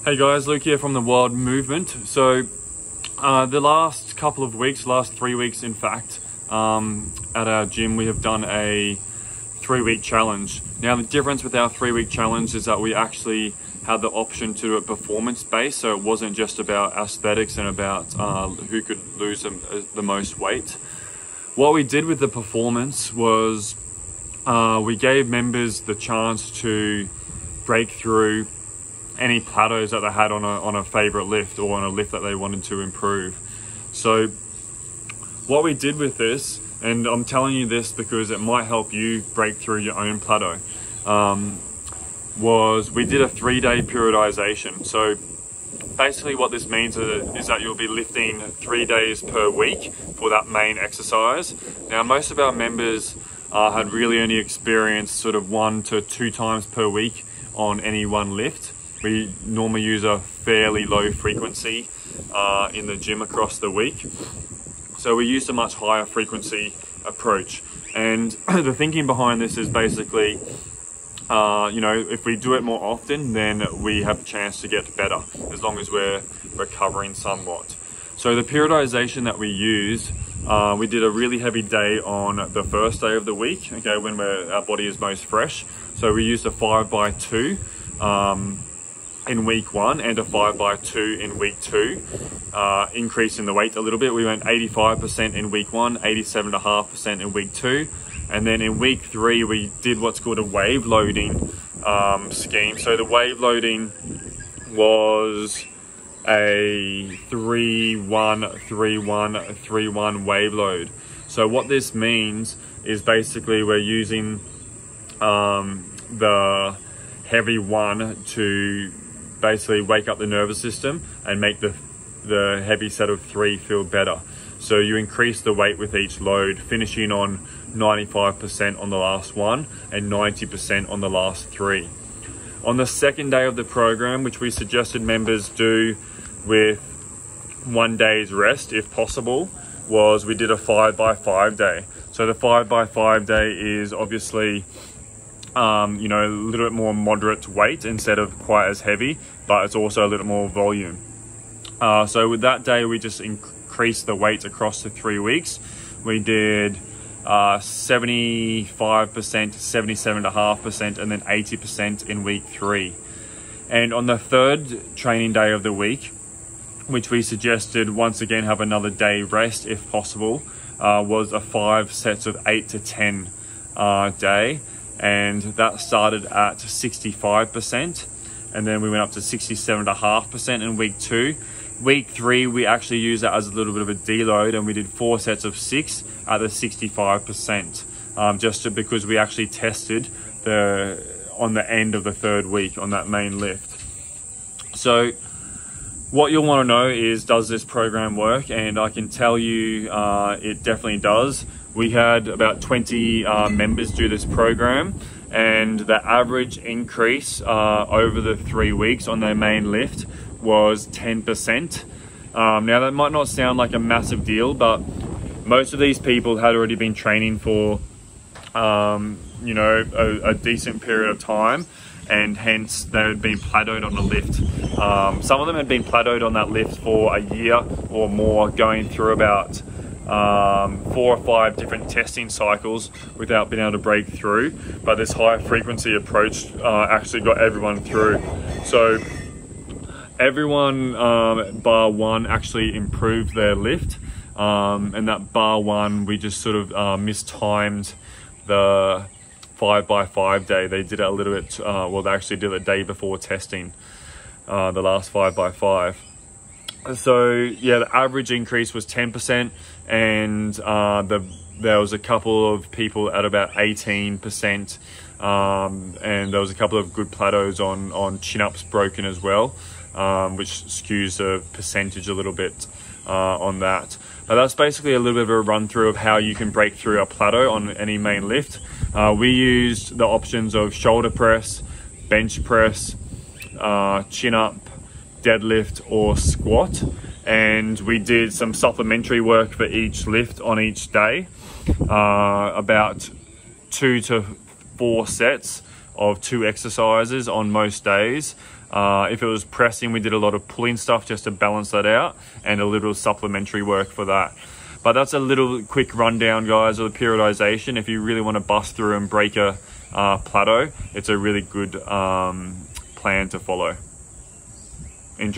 Hey guys, Luke here from the Wild Movement. So the last couple of weeks, last 3 weeks in fact, at our gym we have done a 3-week challenge. Now the difference with our 3-week challenge is that we actually had the option to do it performance based, so it wasn't just about aesthetics and about who could lose the most weight. What we did with the performance was we gave members the chance to break through any plateaus that they had on a favorite lift or on a lift that they wanted to improve. So what we did with this, and I'm telling you this because it might help you break through your own plateau, was we did a 3-day periodization. So basically what this means is that you'll be lifting 3 days per week for that main exercise. Now most of our members had really only experienced sort of 1 to 2 times per week on any one lift. We normally use a fairly low frequency in the gym across the week. So we used a much higher frequency approach. And the thinking behind this is basically, if we do it more often, then we have a chance to get better, as long as we're recovering somewhat. So the periodization that we used, we did a really heavy day on the first day of the week, okay, when our body is most fresh. So we used a 5x2 in week 1 and a 5x2 in week 2, increasing the weight a little bit. We went 85% in week 1, 87.5% in week 2, and then in week 3 we did what's called a wave loading scheme. So the wave loading was a 3-1-3-1-3-1 wave load. So what this means is basically we're using the heavy one to basically wake up the nervous system and make the heavy set of 3 feel better. So you increase the weight with each load, finishing on 95% on the last one and 90% on the last 3. On the second day of the program, which we suggested members do with 1 day's rest if possible, was we did a 5x5 day. So the 5x5 day is obviously a little bit more moderate weight instead of quite as heavy, but it's also a little more volume. So with that day, we just increased the weight across the 3 weeks. We did 75%, 77.5%, and then 80% in week 3. And on the third training day of the week, which we suggested once again have another day rest if possible, was a 5 sets of 8 to 10 day. And that started at 65%, and then we went up to 67.5% in week 2. Week 3 we actually used that as a little bit of a deload, and we did 4 sets of 6 at the 65%, because we actually tested on the end of the 3rd week on that main lift. So what you'll want to know is, does this program work? And I can tell you it definitely does. We had about 20 members do this program, and the average increase over the 3 weeks on their main lift was 10%. Now that might not sound like a massive deal, but most of these people had already been training for a decent period of time, and hence they had been plateaued on the lift. Some of them had been plateaued on that lift for a year or more, going through about 4 or 5 different testing cycles without being able to break through. But this high frequency approach actually got everyone through. So everyone bar 1 actually improved their lift, and that bar 1 we just sort of mistimed the 5x5 day. They did it a little bit, they actually did it a day before testing the last 5x5. So yeah, the average increase was 10%, and there was a couple of people at about 18%, and there was a couple of good plateaus on chin-ups broken as well, which skews the percentage a little bit on that. But that's basically a little bit of a run through of how you can break through a plateau on any main lift. We used the options of shoulder press, bench press, chin-up, deadlift or squat, and we did some supplementary work for each lift on each day, about 2 to 4 sets of 2 exercises on most days. If it was pressing, we did a lot of pulling stuff just to balance that out, and a little supplementary work for that. But that's a little quick rundown, guys, of the periodization. If you really want to bust through and break a plateau, it's a really good plan to follow. Enjoy.